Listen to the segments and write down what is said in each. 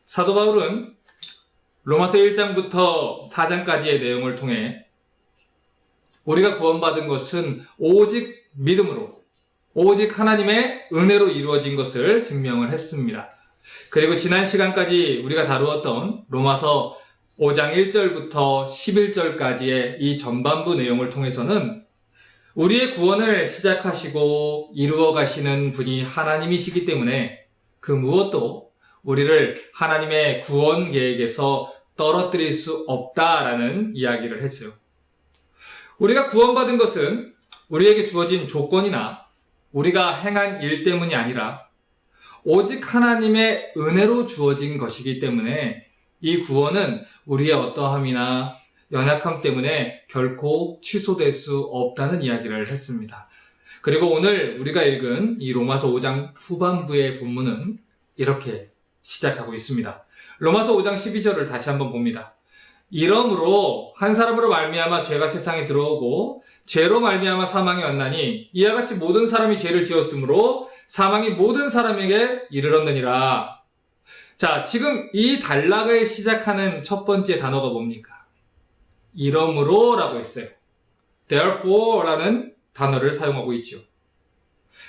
사도 바울은 로마서 1장부터 4장까지의 내용을 통해 우리가 구원받은 것은 오직 믿음으로, 오직 하나님의 은혜로 이루어진 것을 증명을 했습니다. 그리고 지난 시간까지 우리가 다루었던 로마서 5장 1절부터 11절까지의 이 전반부 내용을 통해서는 우리의 구원을 시작하시고 이루어 가시는 분이 하나님이시기 때문에 그 무엇도 우리를 하나님의 구원 계획에서 떨어뜨릴 수 없다라는 이야기를 했어요. 우리가 구원받은 것은 우리에게 주어진 조건이나 우리가 행한 일 때문이 아니라 오직 하나님의 은혜로 주어진 것이기 때문에 이 구원은 우리의 어떠함이나 연약함 때문에 결코 취소될 수 없다는 이야기를 했습니다. 그리고 오늘 우리가 읽은 이 로마서 5장 후반부의 본문은 이렇게 시작하고 있습니다. 로마서 5장 12절을 다시 한번 봅니다. 이러므로 한 사람으로 말미암아 죄가 세상에 들어오고 죄로 말미암아 사망이 왔나니 이와 같이 모든 사람이 죄를 지었으므로 사망이 모든 사람에게 이르렀느니라. 자, 지금 이 단락을 시작하는 첫 번째 단어가 뭡니까? 이러므로 라고 했어요. therefore 라는 단어를 사용하고 있죠.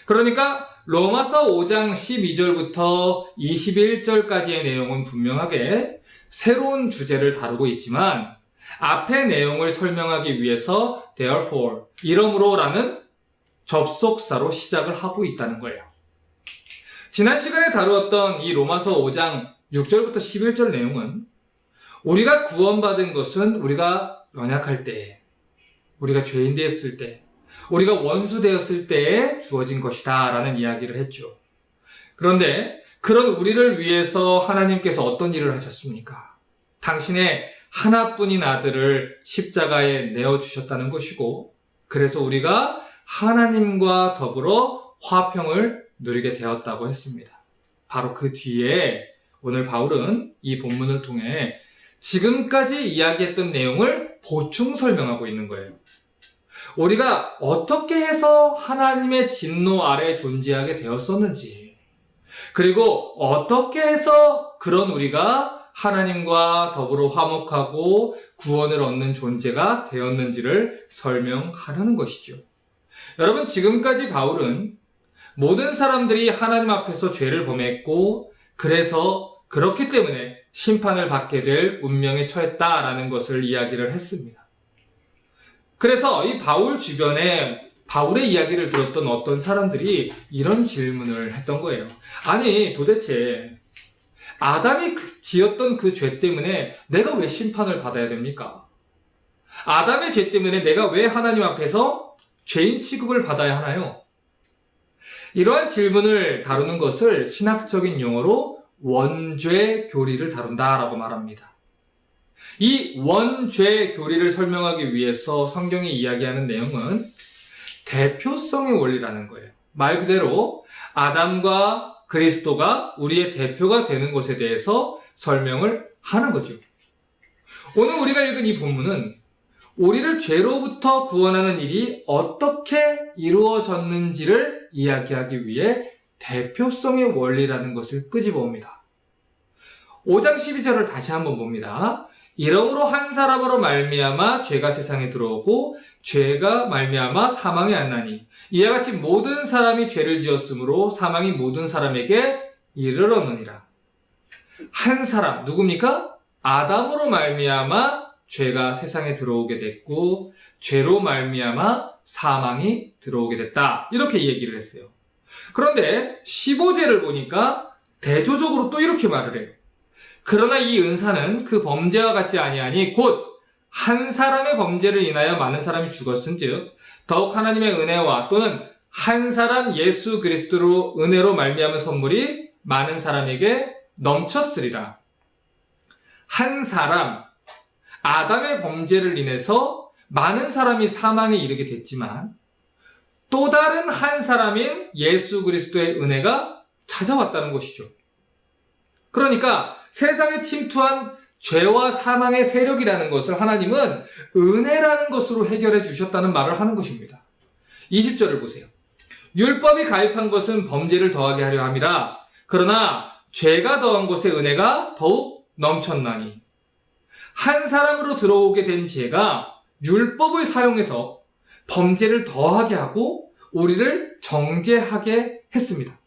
그러니까 로마서 5장 12절부터 21절까지의 내용은 분명하게 새로운 주제를 다루고 있지만 앞의 내용을 설명하기 위해서 therefore, 이러므로 라는 접속사로 시작을 하고 있다는 거예요. 지난 시간에 다루었던 이 로마서 5장 6절부터 11절 내용은 우리가 구원받은 것은 우리가 연약할 때, 우리가 죄인 되었을 때, 우리가 원수 되었을 때에 주어진 것이다 라는 이야기를 했죠. 그런데 그런 우리를 위해서 하나님께서 어떤 일을 하셨습니까? 당신의 하나뿐인 아들을 십자가에 내어주셨다는 것이고, 그래서 우리가 하나님과 더불어 화평을 누리게 되었다고 했습니다. 바로 그 뒤에 오늘 바울은 이 본문을 통해 지금까지 이야기했던 내용을 보충 설명하고 있는 거예요. 우리가 어떻게 해서 하나님의 진노 아래 존재하게 되었었는지, 그리고 어떻게 해서 그런 우리가 하나님과 더불어 화목하고 구원을 얻는 존재가 되었는지를 설명하려는 것이죠. 여러분, 지금까지 바울은 모든 사람들이 하나님 앞에서 죄를 범했고 그래서 그렇기 때문에 심판을 받게 될 운명에 처했다라는 것을 이야기를 했습니다. 그래서 이 바울 주변에 바울의 이야기를 들었던 어떤 사람들이 이런 질문을 했던 거예요. 아니, 도대체 아담이 지었던 그 죄 때문에 내가 왜 심판을 받아야 됩니까? 아담의 죄 때문에 내가 왜 하나님 앞에서 죄인 취급을 받아야 하나요? 이러한 질문을 다루는 것을 신학적인 용어로 원죄 교리를 다룬다라고 말합니다. 이 원죄 교리를 설명하기 위해서 성경이 이야기하는 내용은 대표성의 원리라는 거예요. 말 그대로 아담과 그리스도가 우리의 대표가 되는 것에 대해서 설명을 하는 거죠. 오늘 우리가 읽은 이 본문은 우리를 죄로부터 구원하는 일이 어떻게 이루어졌는지를 이야기하기 위해 대표성의 원리라는 것을 끄집어옵니다. 5장 12절을 다시 한번 봅니다. 이러므로 한 사람으로 말미암아 죄가 세상에 들어오고 죄가 말미암아 사망이 왔나니 이와 같이 모든 사람이 죄를 지었으므로 사망이 모든 사람에게 이르렀느니라. 한 사람, 누굽니까? 아담으로 말미암아 죄가 세상에 들어오게 됐고 죄로 말미암아 사망이 들어오게 됐다. 이렇게 얘기를 했어요. 그런데 15제를 보니까 대조적으로 또 이렇게 말을 해요. 그러나 이 은사는 그 범죄와 같지 아니하니 곧 한 사람의 범죄를 인하여 많은 사람이 죽었은즉 더욱 하나님의 은혜와 또는 한 사람 예수 그리스도로 은혜로 말미암은 선물이 많은 사람에게 넘쳤으리라. 한 사람, 아담의 범죄를 인해서 많은 사람이 사망에 이르게 됐지만 또 다른 한 사람인 예수 그리스도의 은혜가 찾아왔다는 것이죠. 그러니까 세상에 침투한 죄와 사망의 세력이라는 것을 하나님은 은혜라는 것으로 해결해 주셨다는 말을 하는 것입니다. 20절을 보세요. 율법이 가입한 것은 범죄를 더하게 하려 함이라. 그러나 죄가 더한 곳에 은혜가 더욱 넘쳤나니 한 사람으로 들어오게 된 죄가 율법을 사용해서 범죄를 더하게 하고 우리를 정죄하게 했습니다.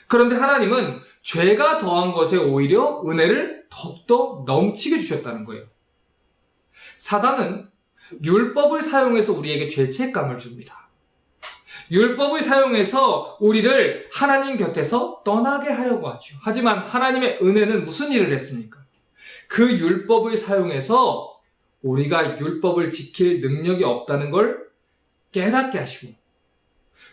그런데 하나님은 죄가 더한 것에 오히려 은혜를 더욱더 넘치게 주셨다는 거예요. 사단은 율법을 사용해서 우리에게 죄책감을 줍니다. 율법을 사용해서 우리를 하나님 곁에서 떠나게 하려고 하죠. 하지만 하나님의 은혜는 무슨 일을 했습니까? 그 율법을 사용해서 우리가 율법을 지킬 능력이 없다는 걸 깨닫게 하시고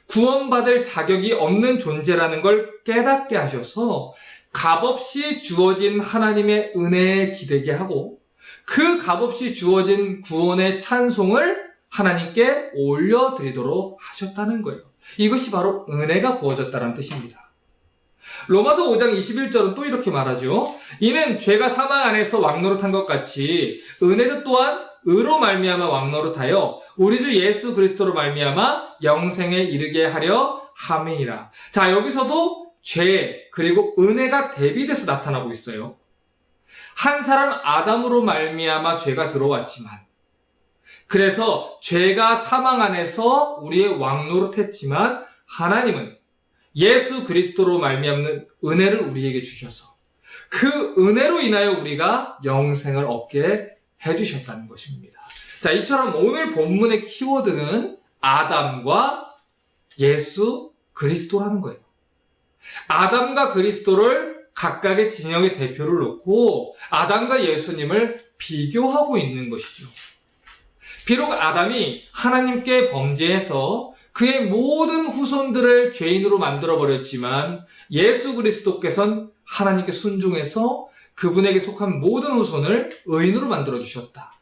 구원받을 자격이 없는 존재라는 걸 깨닫게 하셔서 값없이 주어진 하나님의 은혜에 기대게 하고 그 값없이 주어진 구원의 찬송을 하나님께 올려드리도록 하셨다는 거예요. 이것이 바로 은혜가 부어졌다는 뜻입니다. 로마서 5장 21절은 또 이렇게 말하죠. 이는 죄가 사망 안에서 왕노릇한 것 같이 은혜도 또한 의로 말미암아 왕노릇하여 우리 주 예수 그리스도로 말미암아 영생에 이르게 하려 함이니라. 자, 여기서도 죄 그리고 은혜가 대비돼서 나타나고 있어요. 한 사람 아담으로 말미암아 죄가 들어왔지만 그래서 죄가 사망 안에서 우리의 왕노릇했지만 하나님은 예수 그리스도로 말미암는 은혜를 우리에게 주셔서 그 은혜로 인하여 우리가 영생을 얻게 해주셨다는 것입니다. 자, 이처럼 오늘 본문의 키워드는 아담과 예수 그리스도라는 거예요. 아담과 그리스도를 각각의 진영의 대표를 놓고 아담과 예수님을 비교하고 있는 것이죠. 비록 아담이 하나님께 범죄해서 그의 모든 후손들을 죄인으로 만들어버렸지만 예수 그리스도께서는 하나님께 순종해서 그분에게 속한 모든 후손을 의인으로 만들어주셨다.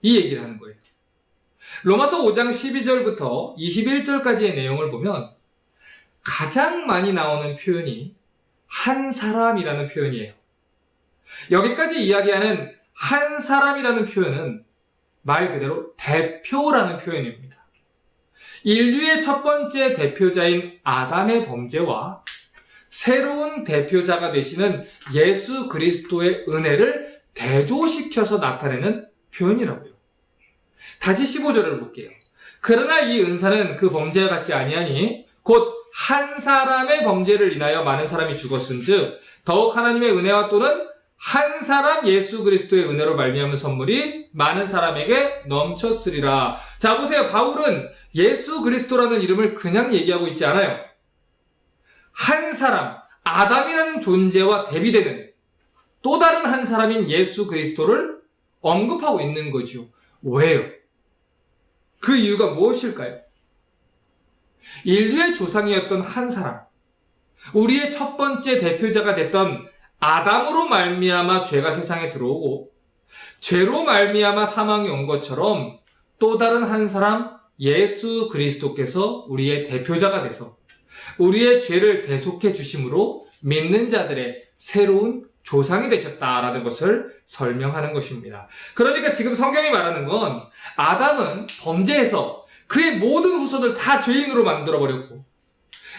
이 얘기를 하는 거예요. 로마서 5장 12절부터 21절까지의 내용을 보면 가장 많이 나오는 표현이 한 사람이라는 표현이에요. 여기까지 이야기하는 한 사람이라는 표현은 말 그대로 대표라는 표현입니다. 인류의 첫 번째 대표자인 아담의 범죄와 새로운 대표자가 되시는 예수 그리스도의 은혜를 대조시켜서 나타내는 표현이라고요. 다시 15절을 볼게요. 그러나 이 은사는 그 범죄와 같지 아니하니 곧 한 사람의 범죄를 인하여 많은 사람이 죽었은즉 더욱 하나님의 은혜와 또는 한 사람 예수 그리스도의 은혜로 말미암은 선물이 많은 사람에게 넘쳤으리라. 자, 보세요. 바울은 예수 그리스도라는 이름을 그냥 얘기하고 있지 않아요. 한 사람, 아담이라는 존재와 대비되는 또 다른 한 사람인 예수 그리스도를 언급하고 있는 거죠. 왜요? 그 이유가 무엇일까요? 인류의 조상이었던 한 사람, 우리의 첫 번째 대표자가 됐던 아담으로 말미암아 죄가 세상에 들어오고 죄로 말미암아 사망이 온 것처럼 또 다른 한 사람 예수 그리스도께서 우리의 대표자가 돼서 우리의 죄를 대속해 주심으로 믿는 자들의 새로운 조상이 되셨다라는 것을 설명하는 것입니다. 그러니까 지금 성경이 말하는 건 아담은 범죄해서 그의 모든 후손을 다 죄인으로 만들어버렸고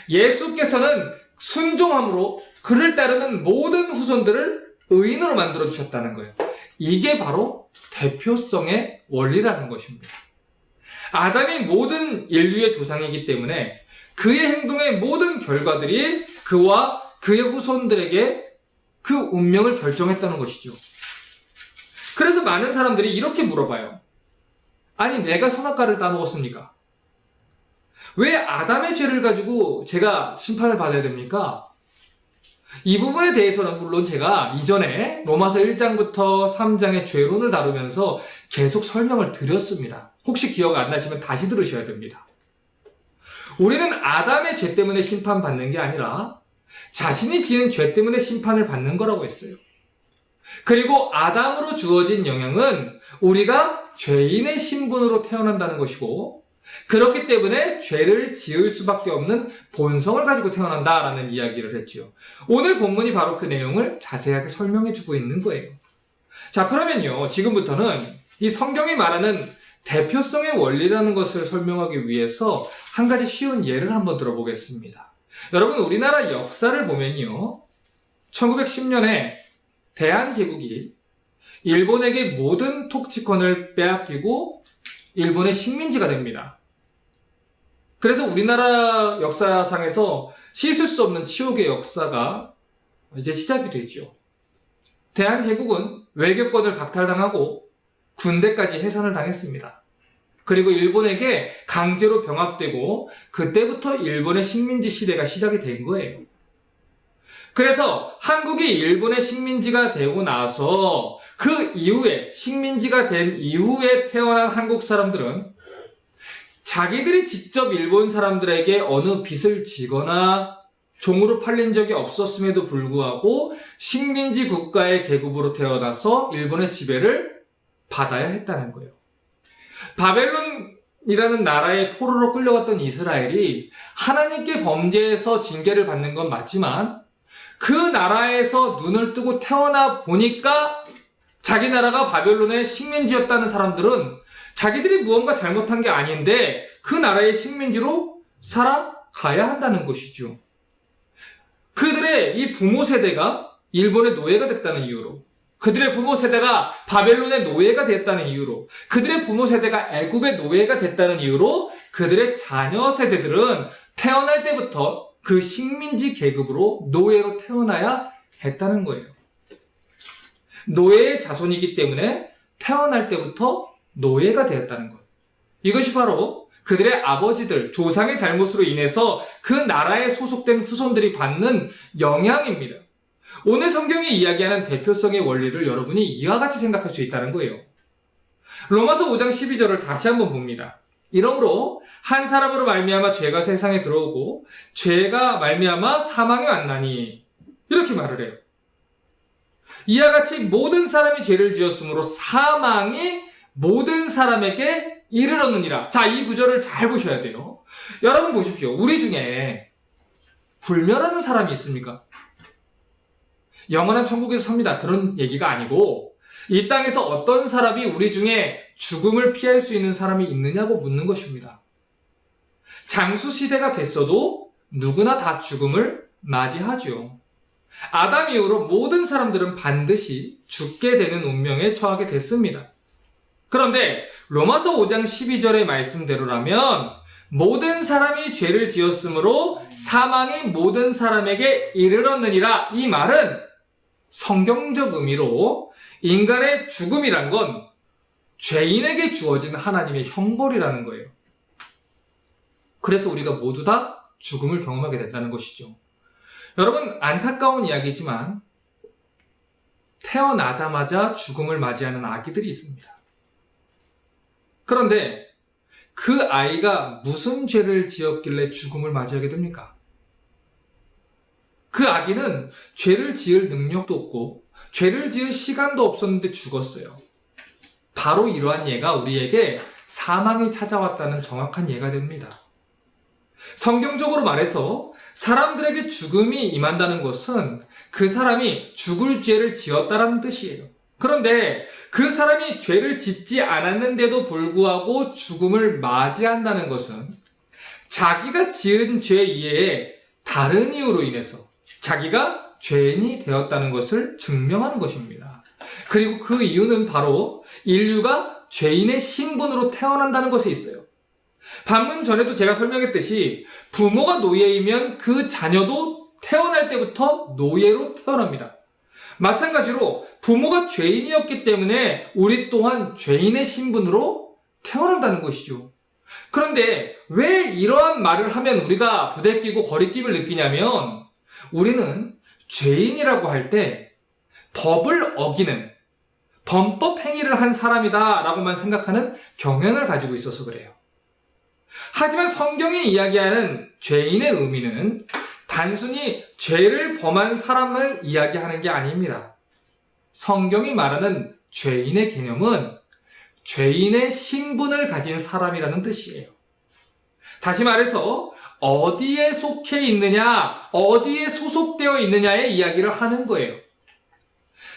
예수께서는 순종함으로 그를 따르는 모든 후손들을 의인으로 만들어주셨다는 거예요. 이게 바로 대표성의 원리라는 것입니다. 아담이 모든 인류의 조상이기 때문에 그의 행동의 모든 결과들이 그와 그의 후손들에게 그 운명을 결정했다는 것이죠. 그래서 많은 사람들이 이렇게 물어봐요. 아니, 내가 선악과를 따먹었습니까? 왜 아담의 죄를 가지고 제가 심판을 받아야 됩니까? 이 부분에 대해서는 물론 제가 이전에 로마서 1장부터 3장의 죄론을 다루면서 계속 설명을 드렸습니다. 혹시 기억 안 나시면 다시 들으셔야 됩니다. 우리는 아담의 죄 때문에 심판받는 게 아니라 자신이 지은 죄 때문에 심판을 받는 거라고 했어요. 그리고 아담으로 주어진 영향은 우리가 죄인의 신분으로 태어난다는 것이고 그렇기 때문에 죄를 지을 수밖에 없는 본성을 가지고 태어난다라는 이야기를 했죠. 오늘 본문이 바로 그 내용을 자세하게 설명해주고 있는 거예요. 자, 그러면요, 지금부터는 이 성경이 말하는 대표성의 원리라는 것을 설명하기 위해서 한 가지 쉬운 예를 한번 들어보겠습니다. 여러분, 우리나라 역사를 보면요, 1910년에 대한제국이 일본에게 모든 통치권을 빼앗기고 일본의 식민지가 됩니다. 그래서 우리나라 역사상에서 씻을 수 없는 치욕의 역사가 이제 시작이 되죠. 대한제국은 외교권을 박탈당하고 군대까지 해산을 당했습니다. 그리고 일본에게 강제로 병합되고 그때부터 일본의 식민지 시대가 시작이 된 거예요. 그래서 한국이 일본의 식민지가 되고 나서 그 이후에 식민지가 된 이후에 태어난 한국 사람들은 자기들이 직접 일본 사람들에게 어느 빚을 지거나 종으로 팔린 적이 없었음에도 불구하고 식민지 국가의 계급으로 태어나서 일본의 지배를 받아야 했다는 거예요. 바벨론이라는 나라의 포로로 끌려갔던 이스라엘이 하나님께 범죄해서 징계를 받는 건 맞지만 그 나라에서 눈을 뜨고 태어나 보니까 자기 나라가 바벨론의 식민지였다는 사람들은 자기들이 무언가 잘못한 게 아닌데 그 나라의 식민지로 살아가야 한다는 것이죠. 그들의 이 부모 세대가 일본의 노예가 됐다는 이유로, 그들의 부모 세대가 바벨론의 노예가 됐다는 이유로, 그들의 부모 세대가 애굽의 노예가 됐다는 이유로 그들의 자녀 세대들은 태어날 때부터 그 식민지 계급으로 노예로 태어나야 했다는 거예요. 노예의 자손이기 때문에 태어날 때부터 노예가 되었다는 것. 이것이 바로 그들의 아버지들, 조상의 잘못으로 인해서 그 나라에 소속된 후손들이 받는 영향입니다. 오늘 성경이 이야기하는 대표성의 원리를 여러분이 이와 같이 생각할 수 있다는 거예요. 로마서 5장 12절을 다시 한번 봅니다. 이러므로 한 사람으로 말미암아 죄가 세상에 들어오고 죄가 말미암아 사망이 왔나니 이렇게 말을 해요. 이와 같이 모든 사람이 죄를 지었으므로 사망이 모든 사람에게 이르렀느니라. 자, 이 구절을 잘 보셔야 돼요. 여러분 보십시오. 우리 중에 불멸하는 사람이 있습니까? 영원한 천국에서 삽니다. 그런 얘기가 아니고 이 땅에서 어떤 사람이 우리 중에 죽음을 피할 수 있는 사람이 있느냐고 묻는 것입니다. 장수시대가 됐어도 누구나 다 죽음을 맞이하죠. 아담 이후로 모든 사람들은 반드시 죽게 되는 운명에 처하게 됐습니다. 그런데 로마서 5장 12절의 말씀대로라면 모든 사람이 죄를 지었으므로 사망이 모든 사람에게 이르렀느니라. 이 말은 성경적 의미로 인간의 죽음이란 건 죄인에게 주어진 하나님의 형벌이라는 거예요. 그래서 우리가 모두 다 죽음을 경험하게 된다는 것이죠. 여러분, 안타까운 이야기지만 태어나자마자 죽음을 맞이하는 아기들이 있습니다. 그런데 그 아이가 무슨 죄를 지었길래 죽음을 맞이하게 됩니까? 그 아기는 죄를 지을 능력도 없고 죄를 지을 시간도 없었는데 죽었어요. 바로 이러한 예가 우리에게 사망이 찾아왔다는 정확한 예가 됩니다. 성경적으로 말해서 사람들에게 죽음이 임한다는 것은 그 사람이 죽을 죄를 지었다라는 뜻이에요. 그런데 그 사람이 죄를 짓지 않았는데도 불구하고 죽음을 맞이한다는 것은 자기가 지은 죄 이외에 다른 이유로 인해서 자기가 죄인이 되었다는 것을 증명하는 것입니다. 그리고 그 이유는 바로 인류가 죄인의 신분으로 태어난다는 것에 있어요. 방금 전에도 제가 설명했듯이 부모가 노예이면 그 자녀도 태어날 때부터 노예로 태어납니다. 마찬가지로 부모가 죄인이었기 때문에 우리 또한 죄인의 신분으로 태어난다는 것이죠. 그런데 왜 이러한 말을 하면 우리가 부대끼고 거리낌을 느끼냐면 우리는 죄인이라고 할 때 법을 어기는 범법 행위를 한 사람이다 라고만 생각하는 경향을 가지고 있어서 그래요. 하지만 성경이 이야기하는 죄인의 의미는 단순히 죄를 범한 사람을 이야기하는 게 아닙니다. 성경이 말하는 죄인의 개념은 죄인의 신분을 가진 사람이라는 뜻이에요. 다시 말해서 어디에 속해 있느냐, 어디에 소속되어 있느냐의 이야기를 하는 거예요.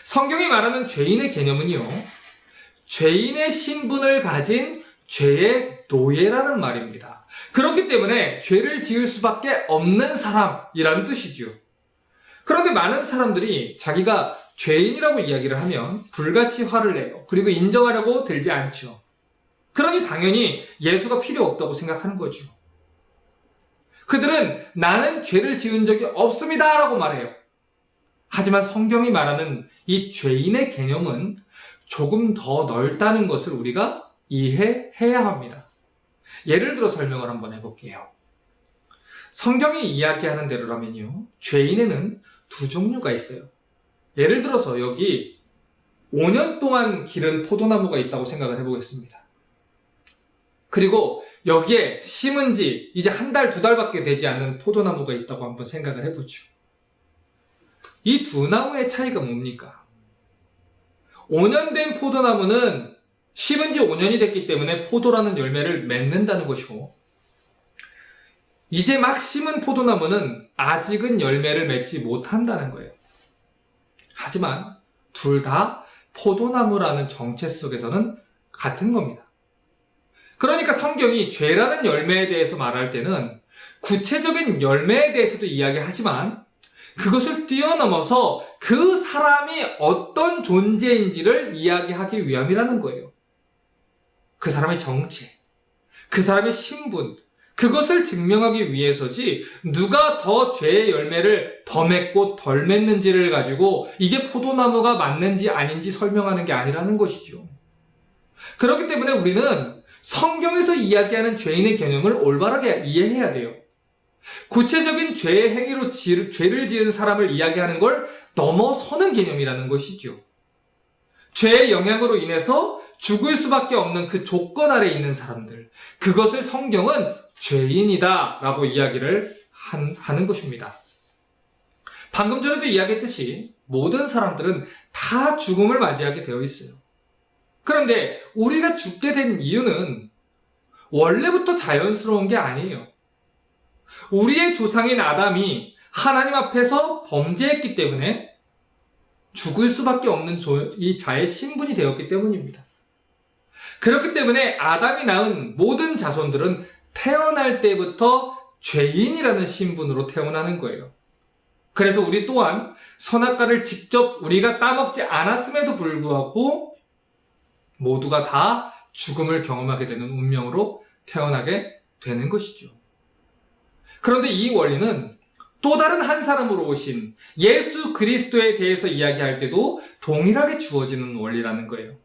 성경이 말하는 죄인의 개념은요, 죄인의 신분을 가진 죄의 노예라는 말입니다. 그렇기 때문에 죄를 지을 수밖에 없는 사람이라는 뜻이죠. 그런데 많은 사람들이 자기가 죄인이라고 이야기를 하면 불같이 화를 내요. 그리고 인정하려고 들지 않죠. 그러니 당연히 예수가 필요 없다고 생각하는 거죠. 그들은 나는 죄를 지은 적이 없습니다 라고 말해요. 하지만 성경이 말하는 이 죄인의 개념은 조금 더 넓다는 것을 우리가 이해해야 합니다. 예를 들어 설명을 한번 해볼게요. 성경이 이야기하는 대로라면요, 죄인에는 두 종류가 있어요. 예를 들어서 여기 5년 동안 기른 포도나무가 있다고 생각을 해보겠습니다. 그리고 여기에 심은 지 이제 한 달, 두 달밖에 되지 않은 포도나무가 있다고 한번 생각을 해보죠. 이 두 나무의 차이가 뭡니까? 5년 된 포도나무는 심은 지 5년이 됐기 때문에 포도라는 열매를 맺는다는 것이고, 이제 막 심은 포도나무는 아직은 열매를 맺지 못한다는 거예요. 하지만 둘 다 포도나무라는 정체 속에서는 같은 겁니다. 그러니까 성경이 죄라는 열매에 대해서 말할 때는 구체적인 열매에 대해서도 이야기하지만 그것을 뛰어넘어서 그 사람이 어떤 존재인지를 이야기하기 위함이라는 거예요. 그 사람의 정체, 그 사람의 신분, 그것을 증명하기 위해서지 누가 더 죄의 열매를 더 맺고 덜 맺는지를 가지고 이게 포도나무가 맞는지 아닌지 설명하는 게 아니라는 것이죠. 그렇기 때문에 우리는 성경에서 이야기하는 죄인의 개념을 올바르게 이해해야 돼요. 구체적인 죄의 행위로 죄를 지은 사람을 이야기하는 걸 넘어서는 개념이라는 것이죠. 죄의 영향으로 인해서 죽을 수밖에 없는 그 조건 아래 있는 사람들, 그것을 성경은 죄인이다 라고 이야기를 하는 것입니다. 방금 전에도 이야기했듯이 모든 사람들은 다 죽음을 맞이하게 되어 있어요. 그런데 우리가 죽게 된 이유는 원래부터 자연스러운 게 아니에요. 우리의 조상인 아담이 하나님 앞에서 범죄했기 때문에 죽을 수밖에 없는 이 자의 신분이 되었기 때문입니다. 그렇기 때문에 아담이 낳은 모든 자손들은 태어날 때부터 죄인이라는 신분으로 태어나는 거예요. 그래서 우리 또한 선악과를 직접 우리가 따먹지 않았음에도 불구하고 모두가 다 죽음을 경험하게 되는 운명으로 태어나게 되는 것이죠. 그런데 이 원리는 또 다른 한 사람으로 오신 예수 그리스도에 대해서 이야기할 때도 동일하게 주어지는 원리라는 거예요.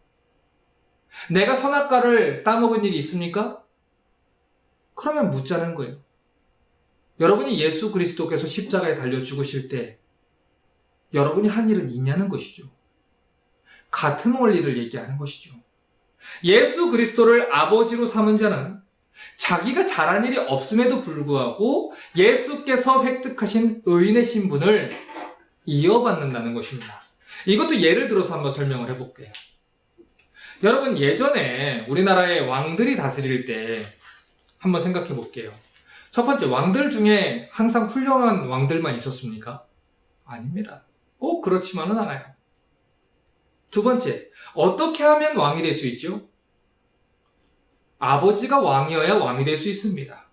내가 선악과를 따먹은 일이 있습니까? 그러면 묻자는 거예요. 여러분이 예수 그리스도께서 십자가에 달려 죽으실 때 여러분이 한 일은 있냐는 것이죠. 같은 원리를 얘기하는 것이죠. 예수 그리스도를 아버지로 삼은 자는 자기가 잘한 일이 없음에도 불구하고 예수께서 획득하신 의인의 신분을 이어받는다는 것입니다. 이것도 예를 들어서 한번 설명을 해볼게요. 여러분, 예전에 우리나라의 왕들이 다스릴 때 한번 생각해 볼게요. 첫 번째, 왕들 중에 항상 훌륭한 왕들만 있었습니까? 아닙니다. 꼭 그렇지만은 않아요. 두 번째, 어떻게 하면 왕이 될 수 있죠? 아버지가 왕이어야 왕이 될 수 있습니다.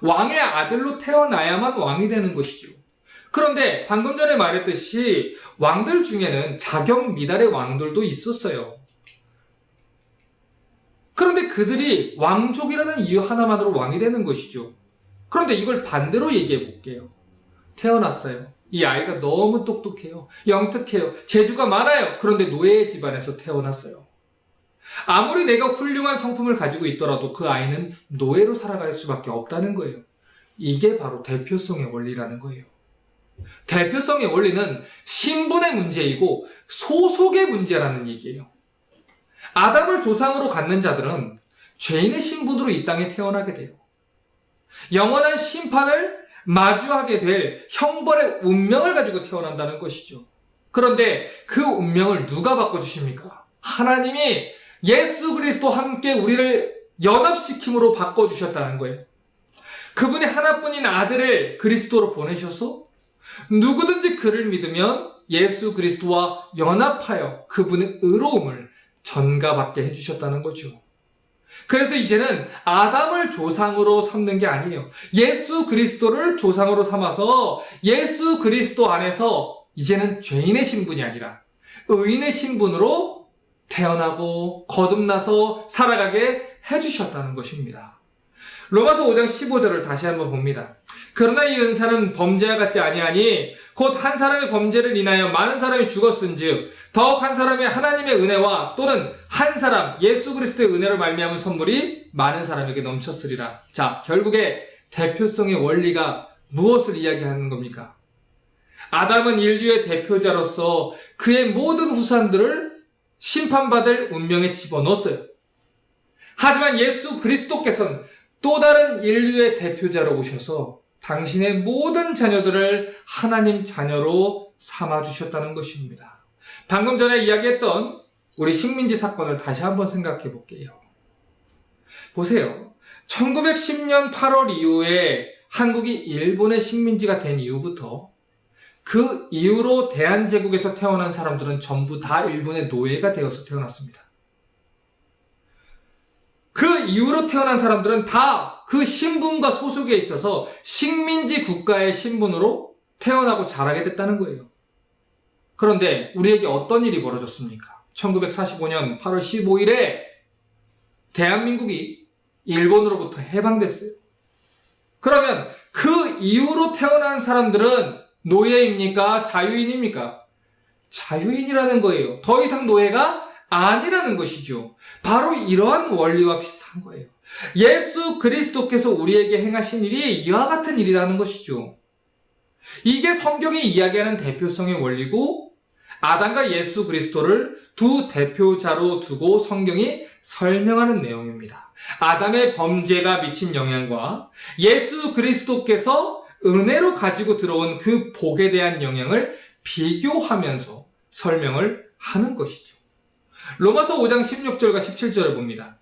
왕의 아들로 태어나야만 왕이 되는 것이죠. 그런데 방금 전에 말했듯이 왕들 중에는 자격 미달의 왕들도 있었어요. 그런데 그들이 왕족이라는 이유 하나만으로 왕이 되는 것이죠. 그런데 이걸 반대로 얘기해 볼게요. 태어났어요. 이 아이가 너무 똑똑해요. 영특해요. 재주가 많아요. 그런데 노예 집안에서 태어났어요. 아무리 내가 훌륭한 성품을 가지고 있더라도 그 아이는 노예로 살아갈 수밖에 없다는 거예요. 이게 바로 대표성의 원리라는 거예요. 대표성의 원리는 신분의 문제이고 소속의 문제라는 얘기예요. 아담을 조상으로 갖는 자들은 죄인의 신분으로 이 땅에 태어나게 돼요. 영원한 심판을 마주하게 될 형벌의 운명을 가지고 태어난다는 것이죠. 그런데 그 운명을 누가 바꿔주십니까? 하나님이 예수 그리스도와 함께 우리를 연합시킴으로 바꿔주셨다는 거예요. 그분이 하나뿐인 아들을 그리스도로 보내셔서 누구든지 그를 믿으면 예수 그리스도와 연합하여 그분의 의로움을 전가받게 해주셨다는 거죠. 그래서 이제는 아담을 조상으로 삼는 게 아니에요. 예수 그리스도를 조상으로 삼아서 예수 그리스도 안에서 이제는 죄인의 신분이 아니라 의인의 신분으로 태어나고 거듭나서 살아가게 해주셨다는 것입니다. 로마서 5장 15절을 다시 한번 봅니다. 그러나 이 은사는 범죄와 같지 아니하니 곧 한 사람의 범죄를 인하여 많은 사람이 죽었은즉 더욱 한 사람의 하나님의 은혜와 또는 한 사람 예수 그리스도의 은혜로 말미암은 선물이 많은 사람에게 넘쳤으리라. 자, 결국에 대표성의 원리가 무엇을 이야기하는 겁니까? 아담은 인류의 대표자로서 그의 모든 후손들을 심판받을 운명에 집어넣었어요. 하지만 예수 그리스도께서는 또 다른 인류의 대표자로 오셔서 당신의 모든 자녀들을 하나님 자녀로 삼아주셨다는 것입니다. 방금 전에 이야기했던 우리 식민지 사건을 다시 한번 생각해 볼게요. 보세요. 1910년 8월 이후에 한국이 일본의 식민지가 된 이후부터 그 이후로 대한제국에서 태어난 사람들은 전부 다 일본의 노예가 되어서 태어났습니다. 그 이후로 태어난 사람들은 다 그 신분과 소속에 있어서 식민지 국가의 신분으로 태어나고 자라게 됐다는 거예요. 그런데 우리에게 어떤 일이 벌어졌습니까? 1945년 8월 15일에 대한민국이 일본으로부터 해방됐어요. 그러면 그 이후로 태어난 사람들은 노예입니까? 자유인입니까? 자유인이라는 거예요. 더 이상 노예가 아니라는 것이죠. 바로 이러한 원리와 비슷한 거예요. 예수 그리스도께서 우리에게 행하신 일이 이와 같은 일이라는 것이죠. 이게 성경이 이야기하는 대표성의 원리고 아담과 예수 그리스도를 두 대표자로 두고 성경이 설명하는 내용입니다. 아담의 범죄가 미친 영향과 예수 그리스도께서 은혜로 가지고 들어온 그 복에 대한 영향을 비교하면서 설명을 하는 것이죠. 로마서 5장 16절과 17절을 봅니다.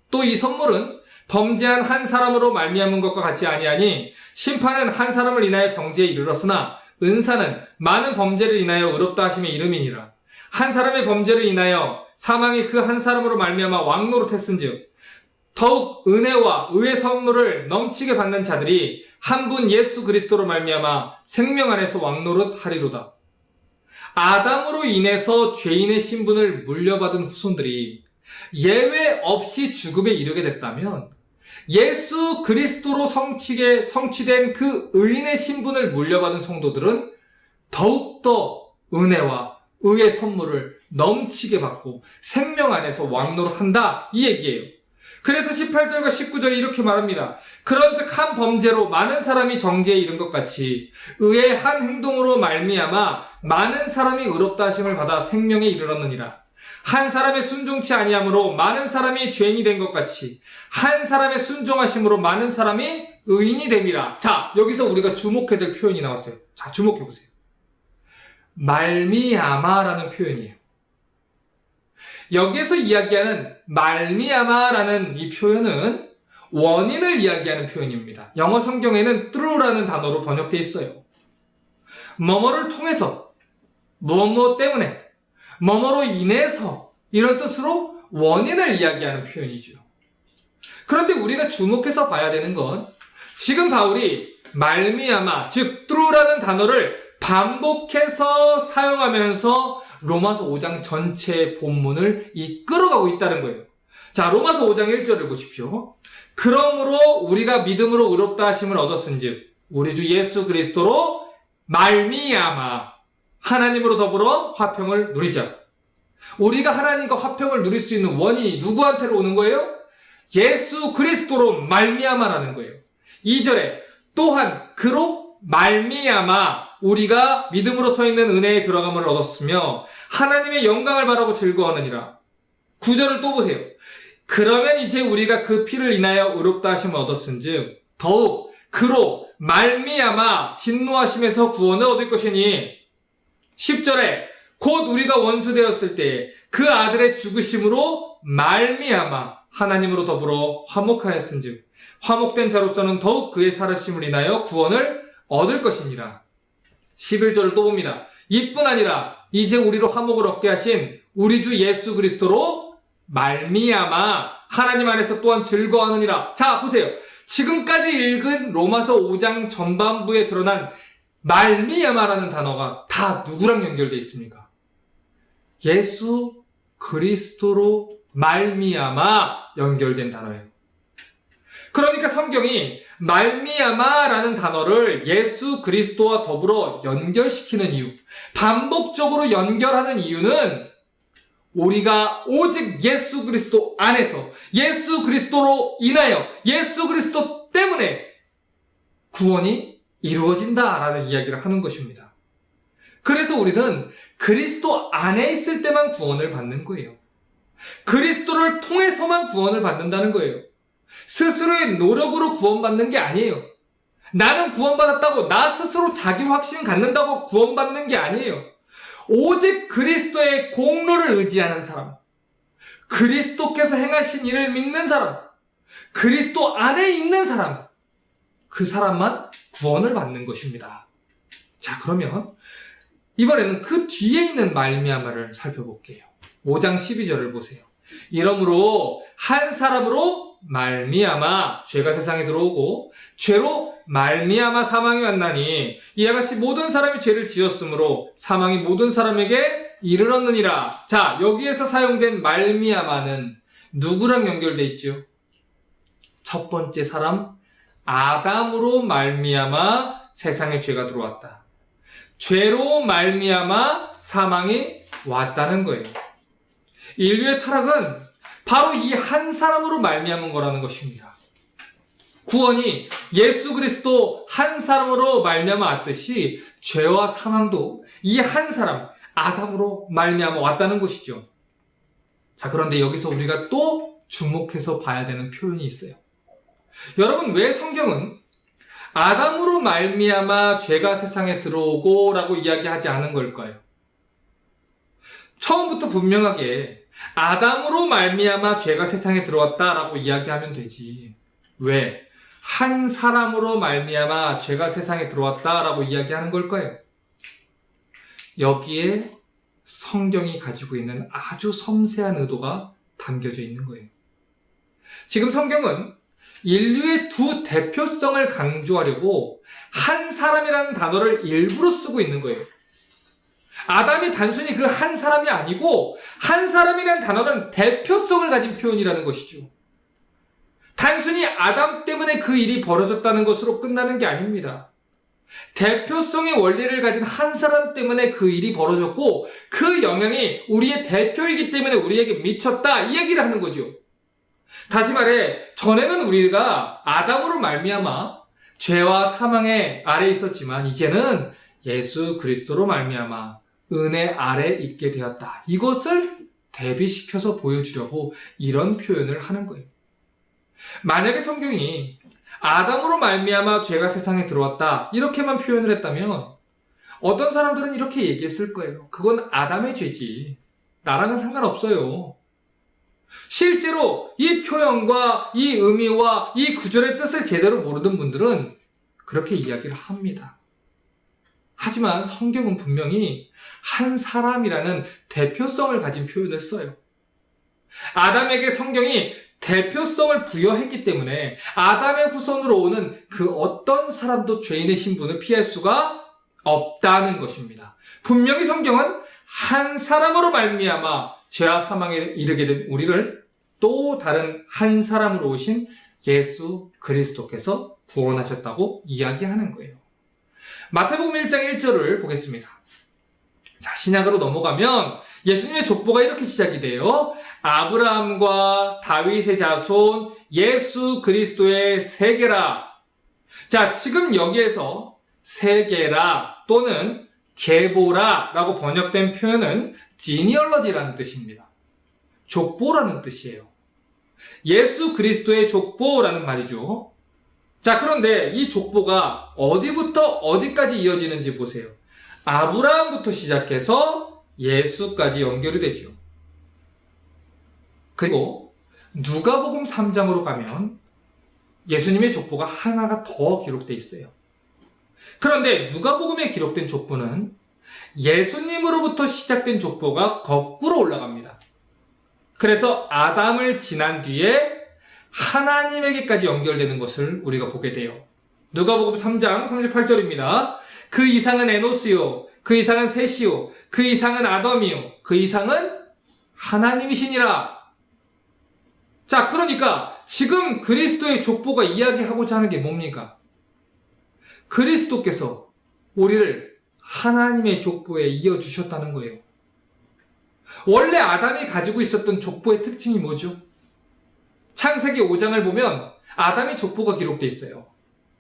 또 이 선물은 범죄한 한 사람으로 말미암은 것과 같지 아니하니 심판은 한 사람을 인하여 정죄에 이르렀으나 은사는 많은 범죄를 인하여 의롭다 하심의 이름이니라. 한 사람의 범죄를 인하여 사망이 그 한 사람으로 말미암아 왕노릇했은즉 더욱 은혜와 의의 선물을 넘치게 받는 자들이 한 분 예수 그리스도로 말미암아 생명 안에서 왕노릇하리로다. 아담으로 인해서 죄인의 신분을 물려받은 후손들이 예외 없이 죽음에 이르게 됐다면 예수 그리스도로 성취된 그 의인의 신분을 물려받은 성도들은 더욱더 은혜와 의의 선물을 넘치게 받고 생명 안에서 왕노릇한다 이 얘기예요. 그래서 18절과 19절이 이렇게 말합니다. 그런즉 한 범죄로 많은 사람이 정죄에 이른 것 같이 의의 한 행동으로 말미암아 많은 사람이 의롭다 하심을 받아 생명에 이르렀느니라. 한 사람의 순종치 아니함으로 많은 사람이 죄인이 된 것 같이 한 사람의 순종하심으로 많은 사람이 의인이 됨이라. 자, 여기서 우리가 주목해야 될 표현이 나왔어요. 자, 주목해 보세요. 말미암아라는 표현이에요. 여기에서 이야기하는 말미암아라는 이 표현은 원인을 이야기하는 표현입니다. 영어 성경에는 through라는 단어로 번역되어 있어요. 뭐뭐를 통해서, 무엇 때문에, 뭐뭐로 인해서 이런 뜻으로 원인을 이야기하는 표현이죠. 그런데 우리가 주목해서 봐야 되는 건 지금 바울이 말미암아, 즉 through라는 단어를 반복해서 사용하면서 로마서 5장 전체의 본문을 이끌어가고 있다는 거예요. 자, 로마서 5장 1절을 보십시오. 그러므로 우리가 믿음으로 의롭다 하심을 얻었은즉 우리 주 예수 그리스도로 말미암아 하나님으로 더불어 화평을 누리자. 우리가 하나님과 화평을 누릴 수 있는 원인이 누구한테로 오는 거예요? 예수 그리스도로 말미암아라는 거예요. 2절에 또한 그로 말미암아 우리가 믿음으로 서 있는 은혜에 들어감을 얻었으며 하나님의 영광을 바라고 즐거워하느니라. 9절을 또 보세요. 그러면 이제 우리가 그 피를 인하여 의롭다 하심을 얻었은즉 더욱 그로 말미암아 진노하심에서 구원을 얻을 것이니 10절에 곧 우리가 원수 되었을 때 그 아들의 죽으심으로 말미암아 하나님으로 더불어 화목하였은즉 화목된 자로서는 더욱 그의 살으심을 인하여 구원을 얻을 것이니라. 11절을 또 봅니다. 이뿐 아니라 이제 우리로 화목을 얻게 하신 우리 주 예수 그리스도로 말미암아 하나님 안에서 또한 즐거워하느니라. 자, 보세요. 지금까지 읽은 로마서 5장 전반부에 드러난 말미암아라는 단어가 다 누구랑 연결되어 있습니까? 예수 그리스도로 말미암아 연결된 단어예요. 그러니까 성경이 말미암아라는 단어를 예수 그리스도와 더불어 연결시키는 이유, 반복적으로 연결하는 이유는 우리가 오직 예수 그리스도 안에서, 예수 그리스도로 인하여, 예수 그리스도 때문에 구원이 이루어진다라는 이야기를 하는 것입니다. 그래서 우리는 그리스도 안에 있을 때만 구원을 받는 거예요. 그리스도를 통해서만 구원을 받는다는 거예요. 스스로의 노력으로 구원받는 게 아니에요. 나는 구원받았다고 나 스스로 자기 확신 갖는다고 구원받는 게 아니에요. 오직 그리스도의 공로를 의지하는 사람, 그리스도께서 행하신 일을 믿는 사람, 그리스도 안에 있는 사람, 그 사람만 구원을 받는 것입니다. 자, 그러면 이번에는 그 뒤에 있는 말미암아를 살펴볼게요. 5장 12절을 보세요. 이러므로 한 사람으로 말미암아 죄가 세상에 들어오고 죄로 말미암아 사망이 왔나니 이와 같이 모든 사람이 죄를 지었으므로 사망이 모든 사람에게 이르렀느니라. 자, 여기에서 사용된 말미암아는 누구랑 연결돼 있죠? 첫 번째 사람 아담으로 말미암아 세상에 죄가 들어왔다. 죄로 말미암아 사망이 왔다는 거예요. 인류의 타락은 바로 이 한 사람으로 말미암은 거라는 것입니다. 구원이 예수 그리스도 한 사람으로 말미암아 왔듯이 죄와 사망도 이 한 사람 아담으로 말미암아 왔다는 것이죠. 자, 그런데 여기서 우리가 또 주목해서 봐야 되는 표현이 있어요. 여러분, 왜 성경은 아담으로 말미암아 죄가 세상에 들어오고 라고 이야기하지 않은 걸까요? 처음부터 분명하게 아담으로 말미암아 죄가 세상에 들어왔다라고 이야기하면 되지. 왜? 한 사람으로 말미암아 죄가 세상에 들어왔다라고 이야기하는 걸까요? 여기에 성경이 가지고 있는 아주 섬세한 의도가 담겨져 있는 거예요. 지금 성경은 인류의 두 대표성을 강조하려고 한 사람이라는 단어를 일부러 쓰고 있는 거예요. 아담이 단순히 그 한 사람이 아니고 한 사람이라는 단어는 대표성을 가진 표현이라는 것이죠. 단순히 아담 때문에 그 일이 벌어졌다는 것으로 끝나는 게 아닙니다. 대표성의 원리를 가진 한 사람 때문에 그 일이 벌어졌고 그 영향이 우리의 대표이기 때문에 우리에게 미쳤다, 이 얘기를 하는 거죠. 다시 말해, 전에는 우리가 아담으로 말미암아 죄와 사망의 아래 있었지만 이제는 예수 그리스도로 말미암아 은혜 아래 있게 되었다. 이것을 대비시켜서 보여주려고 이런 표현을 하는 거예요. 만약에 성경이 아담으로 말미암아 죄가 세상에 들어왔다 이렇게만 표현을 했다면 어떤 사람들은 이렇게 얘기했을 거예요. 그건 아담의 죄지. 나랑은 상관없어요. 실제로 이 표현과 이 의미와 이 구절의 뜻을 제대로 모르는 분들은 그렇게 이야기를 합니다. 하지만 성경은 분명히 한 사람이라는 대표성을 가진 표현을 써요. 아담에게 성경이 대표성을 부여했기 때문에 아담의 후손으로 오는 그 어떤 사람도 죄인의 신분을 피할 수가 없다는 것입니다. 분명히 성경은 한 사람으로 말미암아 죄와 사망에 이르게 된 우리를 또 다른 한 사람으로 오신 예수 그리스도께서 구원하셨다고 이야기하는 거예요. 마태복음 1장 1절을 보겠습니다. 자, 신약으로 넘어가면 예수님의 족보가 이렇게 시작이 돼요. 아브라함과 다윗의 자손 예수 그리스도의 세계라. 자, 지금 여기에서 세계라 또는 계보라라고 번역된 표현은 지니얼러지라는 뜻입니다. 족보라는 뜻이에요. 예수 그리스도의 족보라는 말이죠. 자, 그런데 이 족보가 어디부터 어디까지 이어지는지 보세요. 아브라함부터 시작해서 예수까지 연결이 되죠. 그리고 누가복음 3장으로 가면 예수님의 족보가 하나가 더 기록되어 있어요. 그런데 누가복음에 기록된 족보는 예수님으로부터 시작된 족보가 거꾸로 올라갑니다. 그래서 아담을 지난 뒤에 하나님에게까지 연결되는 것을 우리가 보게 돼요. 누가복음 3장 38절입니다. 그 이상은 에노스요, 그 이상은 셋이요, 그 이상은 아담이요, 그 이상은 하나님이시니라. 자, 그러니까 지금 그리스도의 족보가 이야기하고자 하는 게 뭡니까? 그리스도께서 우리를 하나님의 족보에 이어주셨다는 거예요. 원래 아담이 가지고 있었던 족보의 특징이 뭐죠? 창세기 5장을 보면 아담의 족보가 기록되어 있어요.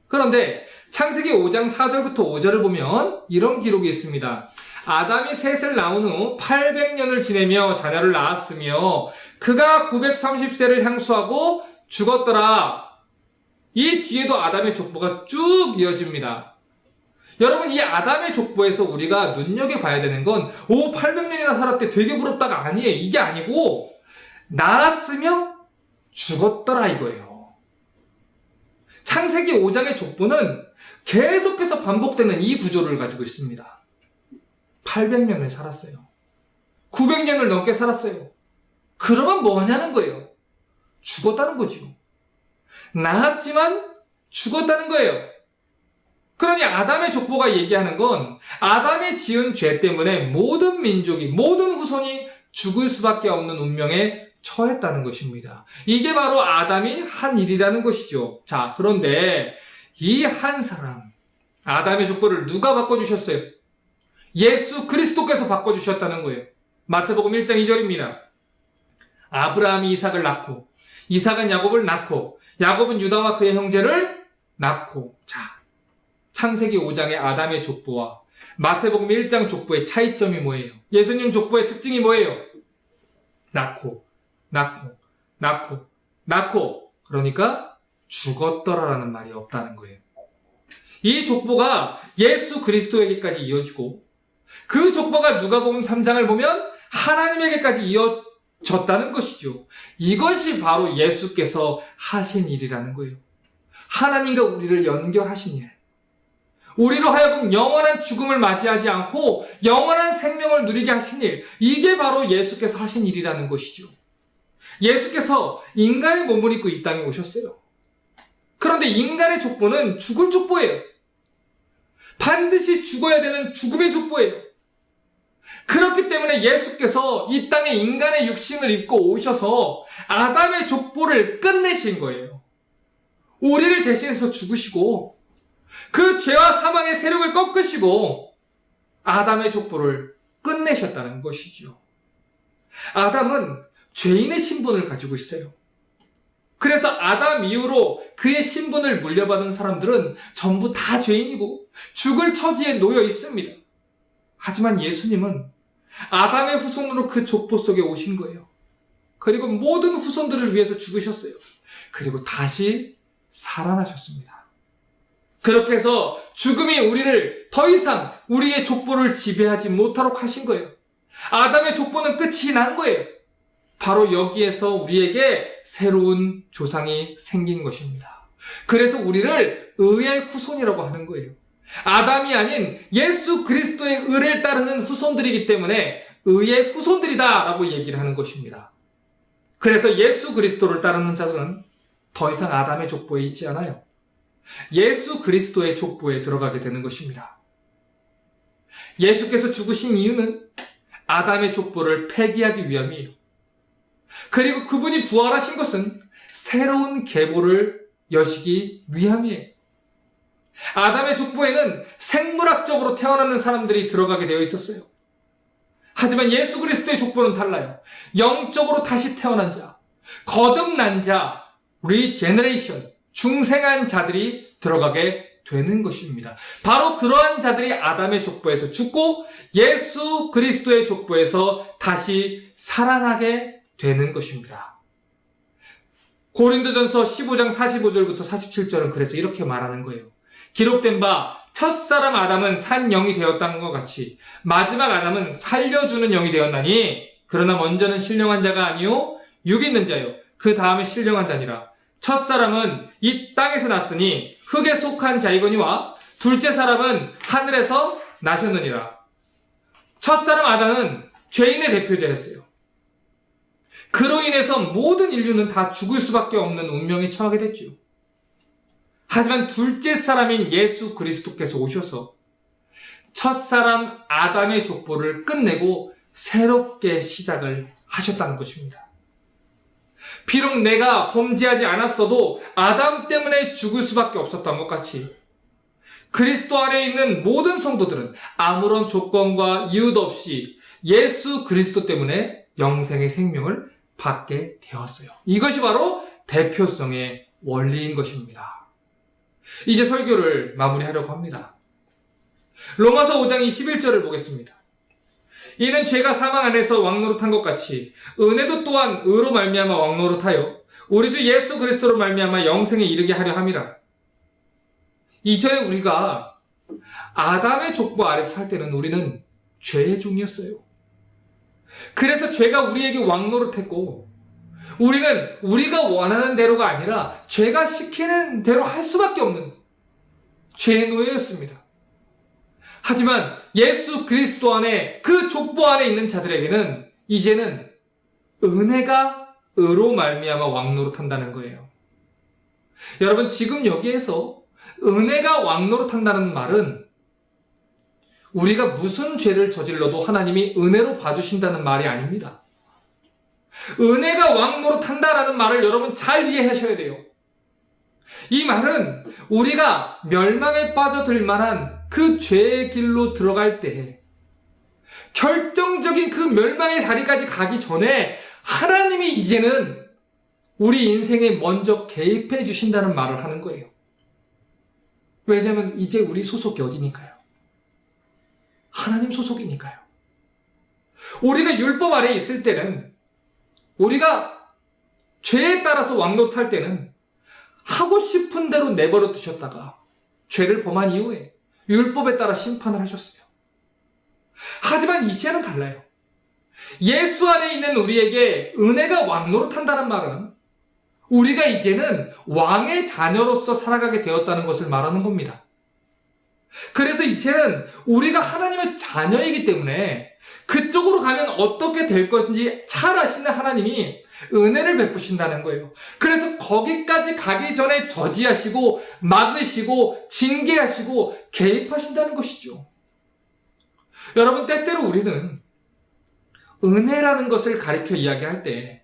그런데 창세기 5장 4절부터 5절을 보면 이런 기록이 있습니다. 아담이 셋을 낳은 후 800년을 지내며 자녀를 낳았으며 그가 930세를 향수하고 죽었더라. 이 뒤에도 아담의 족보가 쭉 이어집니다. 여러분, 이 아담의 족보에서 우리가 눈여겨봐야 되는 건 800년이나 살았대 되게 부럽다가 아니에요. 이게 아니고 낳았으며 죽었더라 이거예요. 창세기 5장의 족보는 계속해서 반복되는 이 구조를 가지고 있습니다. 800년을 살았어요. 900년을 넘게 살았어요. 그러면 뭐 하냐는 거예요. 죽었다는 거죠. 낳았지만 죽었다는 거예요. 그러니 아담의 족보가 얘기하는 건 아담이 지은 죄 때문에 모든 민족이, 모든 후손이 죽을 수밖에 없는 운명에 처했다는 것입니다. 이게 바로 아담이 한 일이라는 것이죠. 자, 그런데 이 한 사람, 아담의 족보를 누가 바꿔주셨어요? 예수 그리스도께서 바꿔주셨다는 거예요. 마태복음 1장 2절입니다. 아브라함이 이삭을 낳고, 이삭은 야곱을 낳고, 야곱은 유다와 그의 형제를 낳고. 자, 창세기 5장의 아담의 족보와 마태복음 1장 족보의 차이점이 뭐예요? 예수님 족보의 특징이 뭐예요? 낳고, 낳고, 낳고, 낳고. 그러니까 죽었더라라는 말이 없다는 거예요. 이 족보가 예수 그리스도에게까지 이어지고 그 족보가 누가복음 3장을 보면 하나님에게까지 이어졌다는 것이죠. 이것이 바로 예수께서 하신 일이라는 거예요. 하나님과 우리를 연결하신 일. 우리로 하여금 영원한 죽음을 맞이하지 않고 영원한 생명을 누리게 하신 일. 이게 바로 예수께서 하신 일이라는 것이죠. 예수께서 인간의 몸을 입고 이 땅에 오셨어요. 그런데 인간의 족보는 죽을 족보예요. 반드시 죽어야 되는 죽음의 족보예요. 그렇기 때문에 예수께서 이 땅에 인간의 육신을 입고 오셔서 아담의 족보를 끝내신 거예요. 우리를 대신해서 죽으시고 그 죄와 사망의 세력을 꺾으시고 아담의 족보를 끝내셨다는 것이죠. 아담은 죄인의 신분을 가지고 있어요. 그래서 아담 이후로 그의 신분을 물려받은 사람들은 전부 다 죄인이고 죽을 처지에 놓여 있습니다. 하지만 예수님은 아담의 후손으로 그 족보 속에 오신 거예요. 그리고 모든 후손들을 위해서 죽으셨어요. 그리고 다시 살아나셨습니다. 그렇게 해서 죽음이 우리를 더 이상 우리의 족보를 지배하지 못하도록 하신 거예요. 아담의 족보는 끝이 난 거예요. 바로 여기에서 우리에게 새로운 조상이 생긴 것입니다. 그래서 우리를 의의 후손이라고 하는 거예요. 아담이 아닌 예수 그리스도의 의를 따르는 후손들이기 때문에 의의 후손들이다 라고 얘기를 하는 것입니다. 그래서 예수 그리스도를 따르는 자들은 더 이상 아담의 족보에 있지 않아요. 예수 그리스도의 족보에 들어가게 되는 것입니다. 예수께서 죽으신 이유는 아담의 족보를 폐기하기 위함이에요. 그리고 그분이 부활하신 것은 새로운 계보를 여시기 위함이에요. 아담의 족보에는 생물학적으로 태어나는 사람들이 들어가게 되어 있었어요. 하지만 예수 그리스도의 족보는 달라요. 영적으로 다시 태어난 자, 거듭난 자, 리제너레이션, 중생한 자들이 들어가게 되는 것입니다. 바로 그러한 자들이 아담의 족보에서 죽고 예수 그리스도의 족보에서 다시 살아나게 되는 것입니다. 고린도전서 15장 45절부터 47절은 그래서 이렇게 말하는 거예요. 기록된 바 첫사람 아담은 산 영이 되었다는 것 같이 마지막 아담은 살려주는 영이 되었나니 그러나 먼저는 신령한 자가 아니요 육 있는 자요 그 다음에 신령한 자니라. 첫사람은 이 땅에서 났으니 흙에 속한 자이거니와 둘째 사람은 하늘에서 나셨느니라. 첫사람 아담은 죄인의 대표자였어요. 그로 인해서 모든 인류는 다 죽을 수밖에 없는 운명에 처하게 됐죠. 하지만 둘째 사람인 예수 그리스도께서 오셔서 첫사람 아담의 족보를 끝내고 새롭게 시작을 하셨다는 것입니다. 비록 내가 범죄하지 않았어도 아담 때문에 죽을 수밖에 없었던 것 같이 그리스도 안에 있는 모든 성도들은 아무런 조건과 이유도 없이 예수 그리스도 때문에 영생의 생명을 받게 되었어요. 이것이 바로 대표성의 원리인 것입니다. 이제 설교를 마무리하려고 합니다. 로마서 5장 21절을 보겠습니다. 이는 죄가 사망 안에서 왕노릇한 것 같이 은혜도 또한 의로 말미암아 왕노릇하여 우리 주 예수 그리스도로 말미암아 영생에 이르게 하려 함이라. 이전에 우리가 아담의 족보 아래서 살 때는 우리는 죄의 종이었어요. 그래서 죄가 우리에게 왕노릇했고 우리는 우리가 원하는 대로가 아니라 죄가 시키는 대로 할 수밖에 없는 죄의 노예였습니다. 하지만 예수 그리스도 안에 그 족보 안에 있는 자들에게는 이제는 은혜가 의로 말미암아 왕노릇한다는 거예요. 여러분, 지금 여기에서 은혜가 왕노릇한다는 말은 우리가 무슨 죄를 저질러도 하나님이 은혜로 봐주신다는 말이 아닙니다. 은혜가 왕노릇한다라는 말을 여러분 잘 이해하셔야 돼요. 이 말은 우리가 멸망에 빠져들 만한 그 죄의 길로 들어갈 때 결정적인 그 멸망의 다리까지 가기 전에 하나님이 이제는 우리 인생에 먼저 개입해 주신다는 말을 하는 거예요. 왜냐하면 이제 우리 소속이 어디니까요? 하나님 소속이니까요. 우리가 율법 아래에 있을 때는, 우리가 죄에 따라서 왕노릇할 때는 하고 싶은 대로 내버려 두셨다가 죄를 범한 이후에 율법에 따라 심판을 하셨어요. 하지만 이제는 달라요. 예수 안에 있는 우리에게 은혜가 왕노릇한다는 말은 우리가 이제는 왕의 자녀로서 살아가게 되었다는 것을 말하는 겁니다. 그래서 이제는 우리가 하나님의 자녀이기 때문에 그쪽으로 가면 어떻게 될 것인지 잘 아시는 하나님이 은혜를 베푸신다는 거예요. 그래서 거기까지 가기 전에 저지하시고 막으시고 징계하시고 개입하신다는 것이죠. 여러분, 때때로 우리는 은혜라는 것을 가리켜 이야기할 때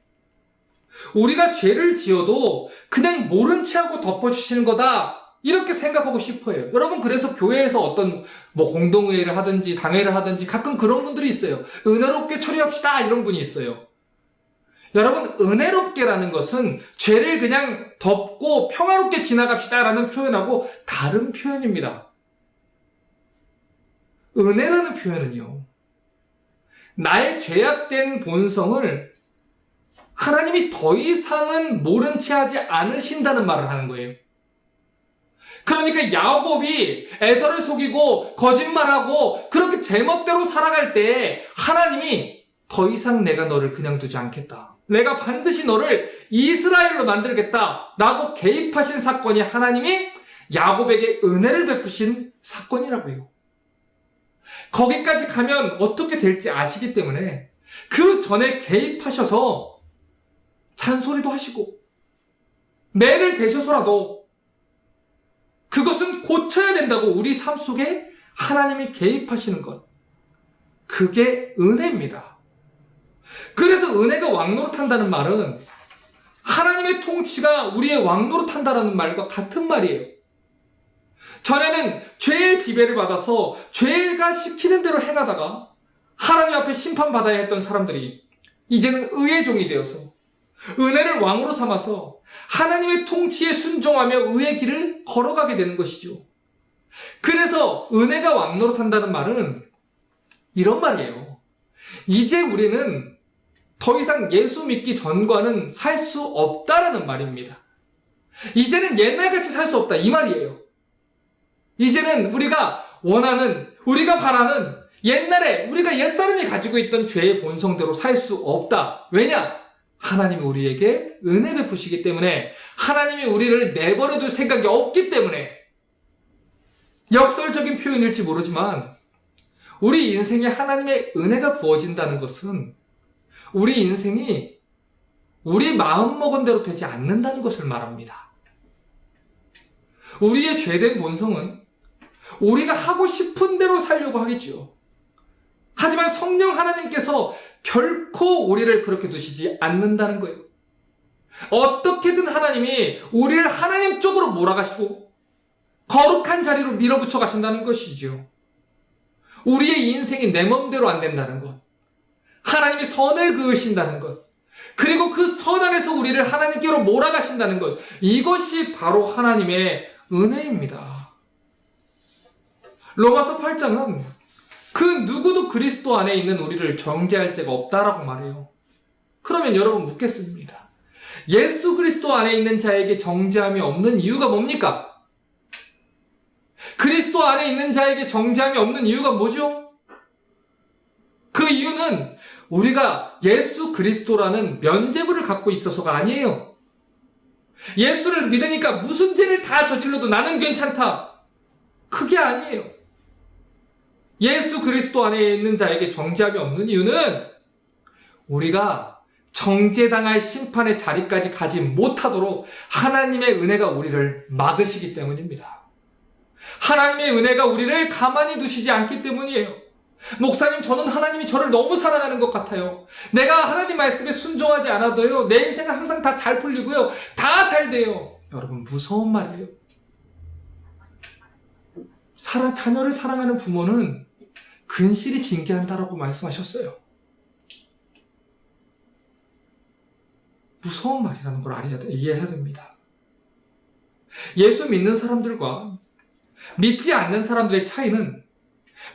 우리가 죄를 지어도 그냥 모른 채 하고 덮어주시는 거다 이렇게 생각하고 싶어요. 여러분, 그래서 교회에서 어떤 공동의회를 하든지 당회를 하든지 가끔 그런 분들이 있어요. 은혜롭게 처리합시다 이런 분이 있어요. 여러분, 은혜롭게라는 것은 죄를 그냥 덮고 평화롭게 지나갑시다라는 표현하고 다른 표현입니다. 은혜라는 표현은요, 나의 죄악된 본성을 하나님이 더 이상은 모른 채 하지 않으신다는 말을 하는 거예요. 그러니까 야곱이 에서를 속이고 거짓말하고 그렇게 제멋대로 살아갈 때 하나님이 더 이상 내가 너를 그냥 두지 않겠다. 내가 반드시 너를 이스라엘로 만들겠다 라고 개입하신 사건이 하나님이 야곱에게 은혜를 베푸신 사건이라고 해요. 거기까지 가면 어떻게 될지 아시기 때문에 그 전에 개입하셔서 잔소리도 하시고 매를 대셔서라도 그것은 고쳐야 된다고 우리 삶 속에 하나님이 개입하시는 것, 그게 은혜입니다. 그래서 은혜가 왕노릇한다는 말은 하나님의 통치가 우리의 왕노릇한다는 말과 같은 말이에요. 전에는 죄의 지배를 받아서 죄가 시키는 대로 행하다가 하나님 앞에 심판받아야 했던 사람들이 이제는 의의 종이 되어서 은혜를 왕으로 삼아서 하나님의 통치에 순종하며 의의 길을 걸어가게 되는 것이죠. 그래서 은혜가 왕노릇한다는 말은 이런 말이에요. 이제 우리는 더 이상 예수 믿기 전과는 살 수 없다라는 말입니다. 이제는 옛날같이 살 수 없다 이 말이에요. 이제는 우리가 원하는, 우리가 바라는 옛날에 우리가 옛사람이 가지고 있던 죄의 본성대로 살 수 없다. 왜냐? 하나님이 우리에게 은혜 베푸시기 때문에, 하나님이 우리를 내버려둘 생각이 없기 때문에. 역설적인 표현일지 모르지만 우리 인생에 하나님의 은혜가 부어진다는 것은 우리 인생이 우리 마음먹은 대로 되지 않는다는 것을 말합니다. 우리의 죄된 본성은 우리가 하고 싶은 대로 살려고 하겠죠. 하지만 성령 하나님께서 결코 우리를 그렇게 두시지 않는다는 거예요. 어떻게든 하나님이 우리를 하나님 쪽으로 몰아가시고 거룩한 자리로 밀어붙여 가신다는 것이죠. 우리의 인생이 내 맘대로 안 된다는 것, 하나님이 선을 그으신다는 것, 그리고 그 선 안에서 우리를 하나님께로 몰아가신다는 것, 이것이 바로 하나님의 은혜입니다. 로마서 8장은 그 누구도 그리스도 안에 있는 우리를 정죄할 죄가 없다라고 말해요. 그러면 여러분 묻겠습니다. 예수 그리스도 안에 있는 자에게 정죄함이 없는 이유가 뭡니까? 그리스도 안에 있는 자에게 정죄함이 없는 이유가 뭐죠? 그 이유는 우리가 예수 그리스도라는 면죄부를 갖고 있어서가 아니에요. 예수를 믿으니까 무슨 죄를 다 저질러도 나는 괜찮다. 그게 아니에요. 예수 그리스도 안에 있는 자에게 정죄함이 없는 이유는 우리가 정죄당할 심판의 자리까지 가지 못하도록 하나님의 은혜가 우리를 막으시기 때문입니다. 하나님의 은혜가 우리를 가만히 두시지 않기 때문이에요. 목사님, 저는 하나님이 저를 너무 사랑하는 것 같아요. 내가 하나님 말씀에 순종하지 않아도요, 내 인생은 항상 다 잘 풀리고요, 다 잘 돼요. 여러분, 무서운 말이에요. 자녀를 사랑하는 부모는 근실이 징계한다라고 말씀하셨어요. 무서운 말이라는 걸 이해해야 됩니다. 예수 믿는 사람들과 믿지 않는 사람들의 차이는,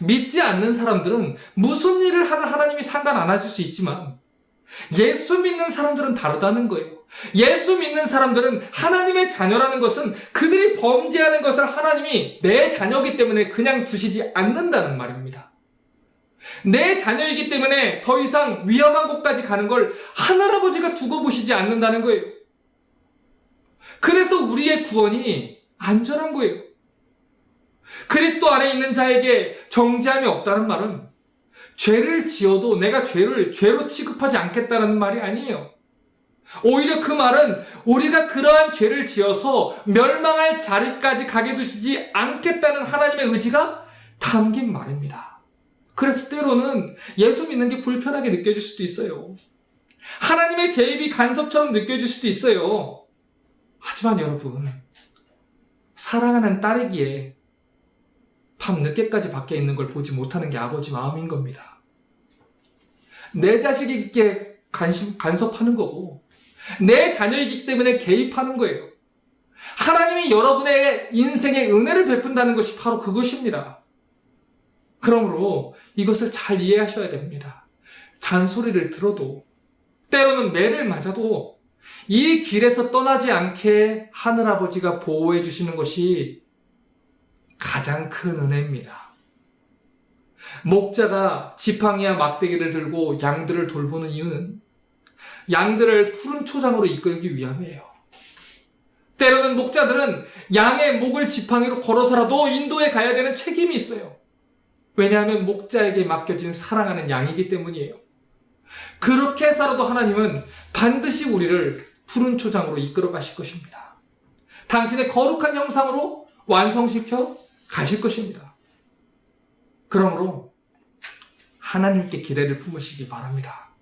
믿지 않는 사람들은 무슨 일을 하든 하나님이 상관 안 하실 수 있지만 예수 믿는 사람들은 다르다는 거예요. 예수 믿는 사람들은 하나님의 자녀라는 것은 그들이 범죄하는 것을 하나님이 내 자녀이기 때문에 그냥 두시지 않는다는 말입니다. 내 자녀이기 때문에 더 이상 위험한 곳까지 가는 걸 하늘아버지가 두고 보시지 않는다는 거예요. 그래서 우리의 구원이 안전한 거예요. 그리스도 안에 있는 자에게 정죄함이 없다는 말은 죄를 지어도 내가 죄로 취급하지 않겠다는 말이 아니에요. 오히려 그 말은 우리가 그러한 죄를 지어서 멸망할 자리까지 가게 두시지 않겠다는 하나님의 의지가 담긴 말입니다. 그래서 때로는 예수 믿는 게 불편하게 느껴질 수도 있어요. 하나님의 개입이 간섭처럼 느껴질 수도 있어요. 하지만 여러분, 사랑하는 딸이기에 밤 늦게까지 밖에 있는 걸 보지 못하는 게 아버지 마음인 겁니다. 내 자식에게 간섭하는 거고, 내 자녀이기 때문에 개입하는 거예요. 하나님이 여러분의 인생에 은혜를 베푼다는 것이 바로 그것입니다. 그러므로 이것을 잘 이해하셔야 됩니다. 잔소리를 들어도, 때로는 매를 맞아도 이 길에서 떠나지 않게 하늘아버지가 보호해 주시는 것이 가장 큰 은혜입니다. 목자가 지팡이와 막대기를 들고 양들을 돌보는 이유는 양들을 푸른 초장으로 이끌기 위함이에요. 때로는 목자들은 양의 목을 지팡이로 걸어서라도 인도에 가야 되는 책임이 있어요. 왜냐하면 목자에게 맡겨진 사랑하는 양이기 때문이에요. 그렇게 해서라도 하나님은 반드시 우리를 푸른 초장으로 이끌어 가실 것입니다. 당신의 거룩한 형상으로 완성시켜 가실 것입니다. 그러므로 하나님께 기대를 품으시기 바랍니다.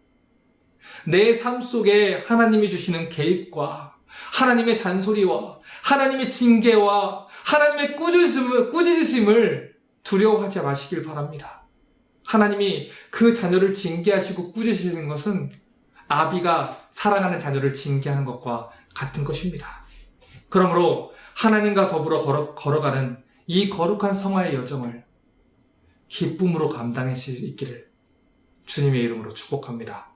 내 삶 속에 하나님이 주시는 개입과 하나님의 잔소리와 하나님의 징계와 하나님의 꾸짖으심을 두려워하지 마시길 바랍니다. 하나님이 그 자녀를 징계하시고 꾸짖으시는 것은 아비가 사랑하는 자녀를 징계하는 것과 같은 것입니다. 그러므로 하나님과 더불어 걸어가는 이 거룩한 성화의 여정을 기쁨으로 감당할 수 있기를 주님의 이름으로 축복합니다.